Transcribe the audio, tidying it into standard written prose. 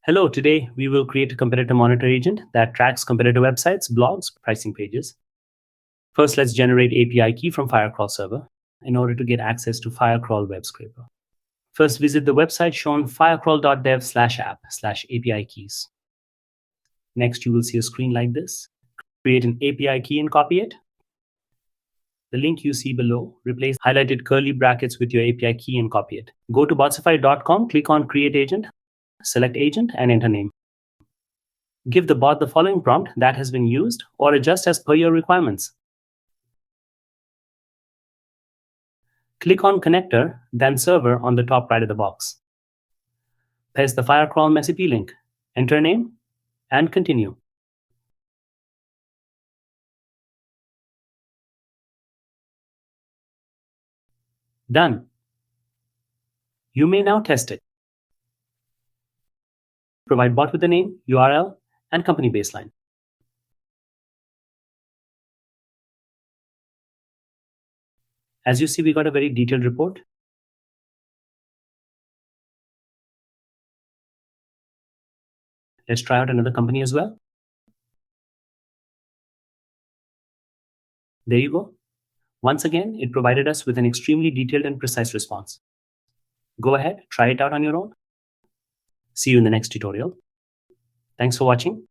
Hello, today we will create a competitor monitor agent that tracks competitor websites, blogs, pricing pages. First, let's generate API key from Firecrawl server in order to get access to Firecrawl web scraper. First, visit the website shown firecrawl.dev/app/API keys. Next, you will see a screen like this. Create an API key and copy it. The link you see below, replace highlighted curly brackets with your API key and copy it. Go to botsify.com, click on Create Agent, select Agent and enter name. Give the bot the following prompt that has been used or adjust as per your requirements. Click on Connector, then Server on the top right of the box. Paste the Firecrawl MSCP link, enter name, and continue. Done. You may now test it. Provide bot with the name, URL, and company baseline. As you see, we got a very detailed report. Let's try out another company as well. There you go. Once again, it provided us with an extremely detailed and precise response. Go ahead, try it out on your own. See you in the next tutorial. Thanks for watching.